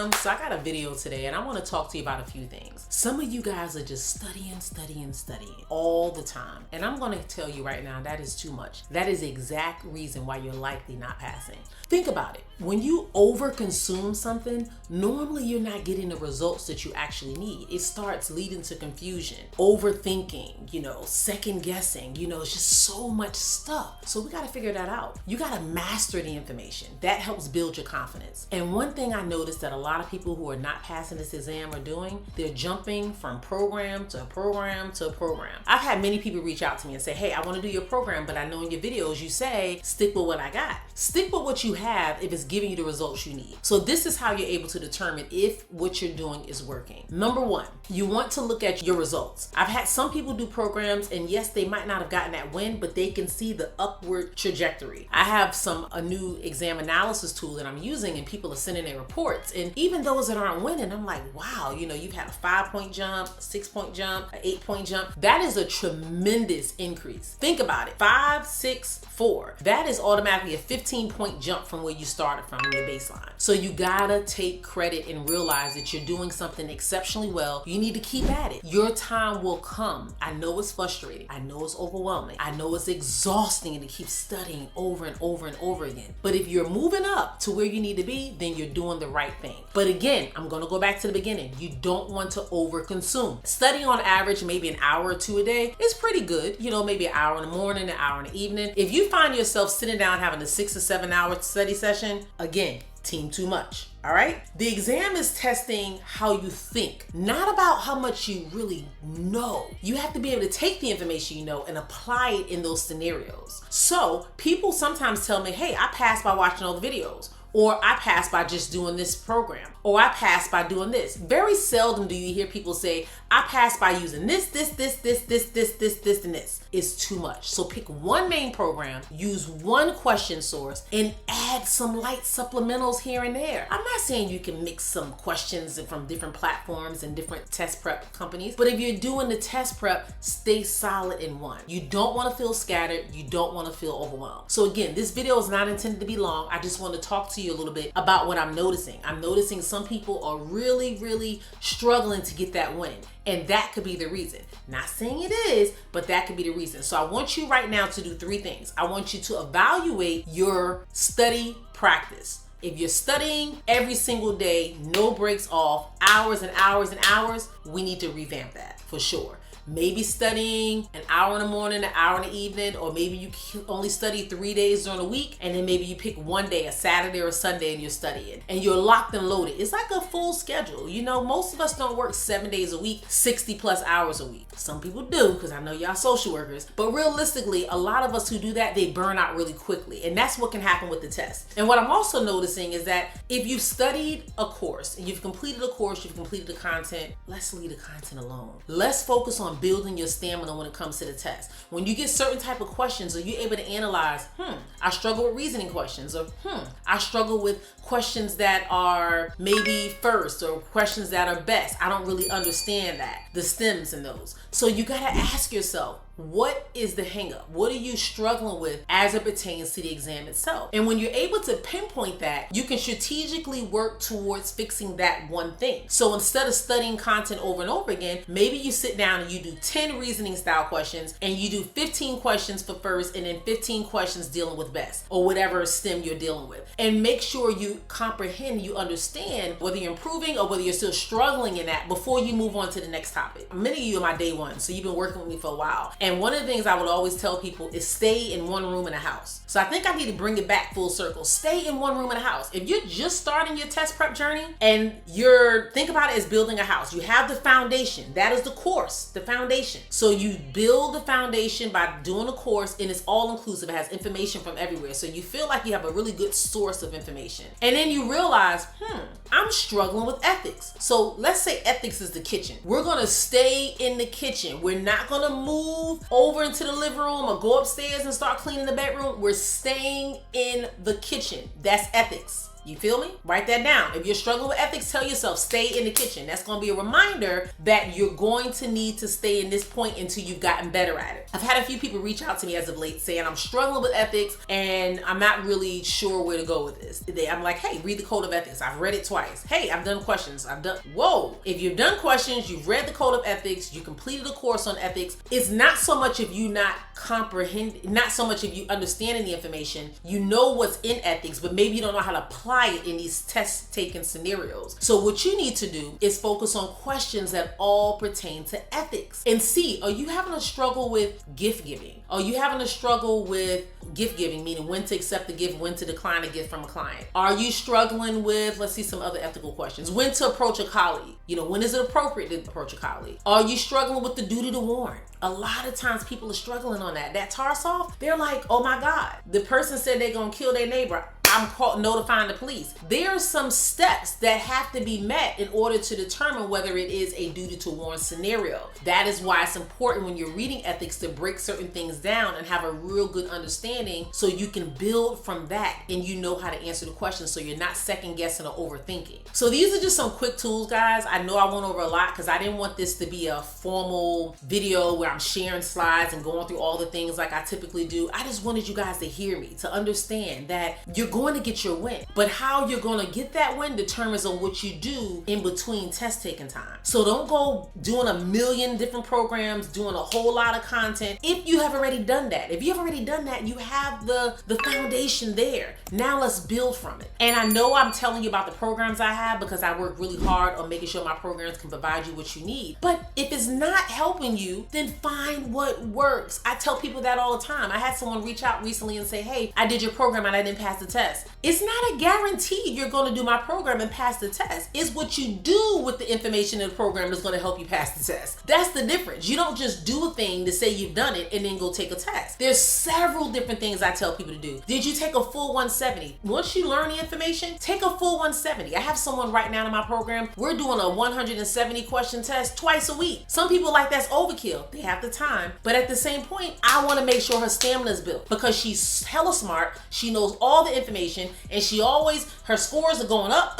fam. So I got a video today and I want to talk to you about a few things. Some of you guys are just studying all the time. And I'm going to tell you right now, that is too much. That is the exact reason why you're likely not passing. Think about it. When you overconsume something, normally you're not getting the results that you actually need. It starts leading to confusion, overthinking, second guessing, it's just so much stuff. So we got to figure that out. You got to master the information. That helps build your confidence. And one thing I noticed that a lot of people who are not passing this exam are doing, they're jumping from program to program to program. I've had many people reach out to me and say, hey, I want to do your program, but I know in your videos you say, stick with what I got. Stick with what you have if it's giving you the results you need. So this is how you're able to determine if what you're doing is working. Number one, you want to look at your results. I've had some people do programs and yes, they might not have gotten that win, but they can see the upward trajectory. I have a new exam analysis tool that I'm using and people are sending their reports. And even those that aren't winning, I'm like, wow, you've had a 5-point jump, a 6-point jump, an 8-point jump. That is a tremendous increase. Think about it, 5, 6, 4. That is automatically a 15-point jump from where you started from your baseline. So you gotta take credit and realize that you're doing something exceptionally well. You need to keep at it. Your time will come. I know it's frustrating. I know it's overwhelming. I know it's exhausting to keep studying over and over and over again. But if you're moving up to where you need to be, then you're doing the right thing. But again, I'm gonna go back to the beginning. You don't want to overconsume. Studying on average, maybe an hour or two a day is pretty good. Maybe an hour in the morning, an hour in the evening. If you find yourself sitting down having a 6 or 7 hour study session, again, team too much. All right? The exam is testing how you think, not about how much you really know. You have to be able to take the information you know and apply it in those scenarios. So people sometimes tell me, hey, I passed by watching all the videos. Or I passed by just doing this program. Or I passed by doing this. Very seldom do you hear people say, I passed by using this, and this. It's too much. So pick one main program, use one question source, and add some light supplementals here and there. I'm not saying you can mix some questions from different platforms and different test prep companies, but if you're doing the test prep, stay solid in one. You don't want to feel scattered. You don't want to feel overwhelmed. So again, this video is not intended to be long. I just want to talk to you a little bit about what I'm noticing. I'm noticing some people are really struggling to get that win. And that could be the reason. Not saying it is, but that could be the reason. So I want you right now to do 3 things. I want you to evaluate your study practice. If you're studying every single day, no breaks off, hours and hours and hours, we need to revamp that for sure. Maybe studying an hour in the morning, an hour in the evening, or maybe you only study 3 days during a week, and then maybe you pick one day, a Saturday or a Sunday, and you're studying, and you're locked and loaded. It's like a full schedule. Most of us don't work 7 days a week, 60 plus hours a week. Some people do, because I know y'all social workers, but realistically, a lot of us who do that, they burn out really quickly, and that's what can happen with the test. And what I'm also noticing is that if you've studied a course, and you've completed a course, you've completed the content, let's leave the content alone. Let's focus on building your stamina when it comes to the test. When you get certain type of questions, are you able to analyze, I struggle with reasoning questions, or I struggle with questions that are maybe first, or questions that are best. I don't really understand that, the stems in those. So you gotta ask yourself, what is the hang up? What are you struggling with as it pertains to the exam itself? And when you're able to pinpoint that, you can strategically work towards fixing that one thing. So instead of studying content over and over again, maybe you sit down and you do 10 reasoning style questions, and you do 15 questions for first, and then 15 questions dealing with best, or whatever STEM you're dealing with. And make sure you comprehend, you understand whether you're improving or whether you're still struggling in that before you move on to the next topic. Many of you are my day one, so you've been working with me for a while. And one of the things I would always tell people is stay in one room in a house. So I think I need to bring it back full circle. Stay in one room in a house. If you're just starting your test prep journey and think about it as building a house. You have the foundation. That is the course, the foundation. So you build the foundation by doing a course, and it's all inclusive. It has information from everywhere. So you feel like you have a really good source of information. And then you realize, I'm struggling with ethics. So let's say ethics is the kitchen. We're gonna stay in the kitchen. We're not gonna move over into the living room or go upstairs and start cleaning the bedroom. We're staying in the kitchen. That's ethics. You feel me? Write that down. If you're struggling with ethics, tell yourself, stay in the kitchen. That's going to be a reminder that you're going to need to stay in this point until you've gotten better at it. I've had a few people reach out to me as of late saying, I'm struggling with ethics and I'm not really sure where to go with this. I'm like, hey, read the Code of Ethics. I've read it twice. Hey, I've done questions. Whoa. If you've done questions, you've read the Code of Ethics, you completed a course on ethics, it's not so much if you not so much if you understanding the information, you know what's in ethics, but maybe you don't know how to apply it in these test-taking scenarios. So what you need to do is focus on questions that all pertain to ethics. And see, are you having a struggle with gift giving? Are you having a struggle with gift giving, meaning when to accept the gift, when to decline a gift from a client? Are you struggling with, let's see some other ethical questions, when to approach a colleague? When is it appropriate to approach a colleague? Are you struggling with the duty to warn? A lot of times people are struggling on that. That tar soft, they're like, oh my God, the person said they're gonna kill their neighbor. I'm notifying the police. There are some steps that have to be met in order to determine whether it is a duty to warn scenario. That is why it's important when you're reading ethics to break certain things down and have a real good understanding so you can build from that and you know how to answer the questions so you're not second guessing or overthinking. So these are just some quick tools, guys. I know I went over a lot because I didn't want this to be a formal video where I'm sharing slides and going through all the things like I typically do. I just wanted you guys to hear me, to understand that you're going to get your win, but how you're going to get that win determines on what you do in between test taking time. So don't go doing a million different programs, doing a whole lot of content if you have already done that. If you've already done that, you have the foundation there. Now let's build from it. And I know I'm telling you about the programs I have because I work really hard on making sure my programs can provide you what you need. But if it's not helping you, then find what works. I tell people that all the time. I had someone reach out recently and say, hey, I did your program and I didn't pass the test. It's not a guarantee you're going to do my program and pass the test. It's what you do with the information in the program that's going to help you pass the test. That's the difference. You don't just do a thing to say you've done it and then go take a test. There's several different things I tell people to do. Did you take a full 170? Once you learn the information, take a full 170. I have someone right now in my program, we're doing a 170 question test twice a week. Some people like that's overkill. They have the time. But at the same point, I want to make sure her stamina is built because she's hella smart. She knows all the information and her scores are going up.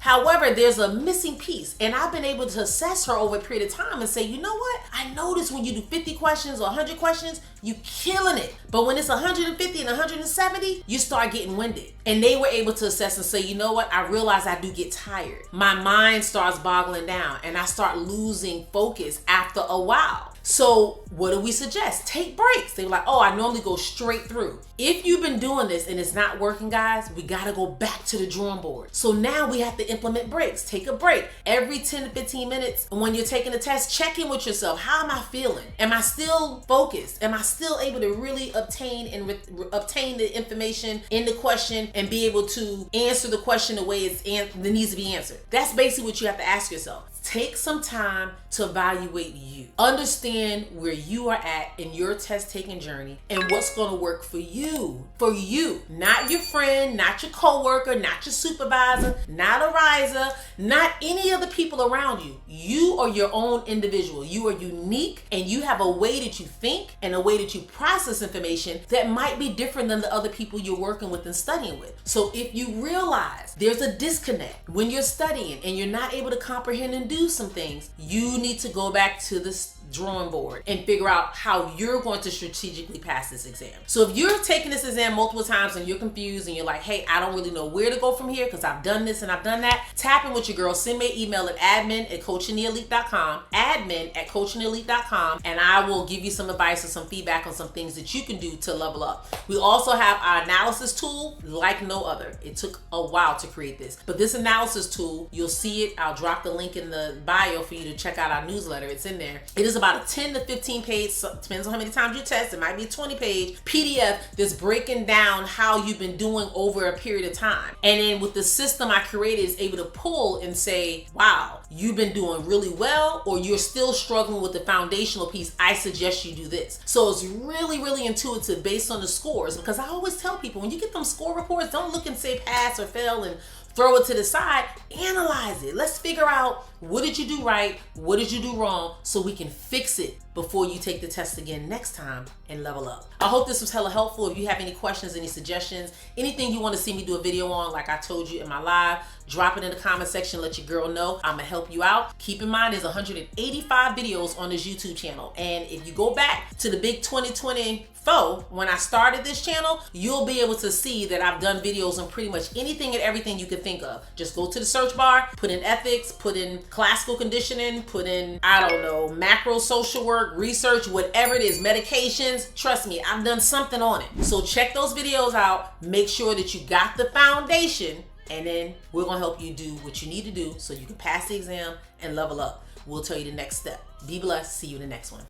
However, there's a missing piece and I've been able to assess her over a period of time and say, you know what? I noticed when you do 50 questions or 100 questions, you killing it. But when it's 150 and 170, you start getting winded. And they were able to assess and say, you know what? I realize I do get tired. My mind starts boggling down and I start losing focus after a while. So what do we suggest? Take breaks. They were like, oh, I normally go straight through. If you've been doing this and it's not working, guys, we got to go back to the drawing board. So now we have to implement breaks. Take a break every 10 to 15 minutes. And when you're taking a test, check in with yourself. How am I feeling? Am I still focused? Am I still able to really obtain the information in the question and be able to answer the question the way that needs to be answered? That's basically what you have to ask yourself. Take some time to evaluate you. Understand where you are at in your test-taking journey and what's going to work for you. For you, not your friend, not your coworker, not your supervisor, not a riser, not any of the people around you. You are your own individual. You are unique and you have a way that you think and a way that you process information that might be different than the other people you're working with and studying with. So if you realize there's a disconnect when you're studying and you're not able to comprehend and do some things, you need to go back to this drawing board and figure out how you're going to strategically pass this exam. So if you're taking this exam multiple times and you're confused and you're like, hey, I don't really know where to go from here because I've done this and I've done that, tap in with your girl. Send me an email at admin@coachingtheelite.com, admin@coachingtheelite.com, and I will give you some advice or some feedback on some things that you can do to level up. We also have our analysis tool like no other. It took a while to create this, but this analysis tool, you'll see it. I'll drop the link in the bio for you to check out our newsletter. It's in there. It is about a 10 to 15 page, so depends on how many times you test, it might be a 20 page PDF that's breaking down how you've been doing over a period of time. And then with the system I created, is able to pull and say, wow, you've been doing really well, or you're still struggling with the foundational piece. I suggest you do this. So it's really, really intuitive based on the scores, because I always tell people when you get them score reports, don't look and say pass or fail and throw it to the side, analyze it. Let's figure out, what did you do right? What did you do wrong? So we can fix it before you take the test again next time and level up. I hope this was hella helpful. If you have any questions, any suggestions, anything you want to see me do a video on, like I told you in my live, drop it in the comment section, let your girl know. I'm gonna help you out. Keep in mind, there's 185 videos on this YouTube channel. And if you go back to the big 2024, when I started this channel, you'll be able to see that I've done videos on pretty much anything and everything you can think of. Just go to the search bar, put in ethics, put in classical conditioning, put in, I don't know, macro social work, research, whatever it is, medications. Trust me, I've done something on it. So check those videos out. Make sure that you got the foundation, and then we're gonna help you do what you need to do so you can pass the exam and level up. We'll tell you the next step. Be blessed. See you in the next one.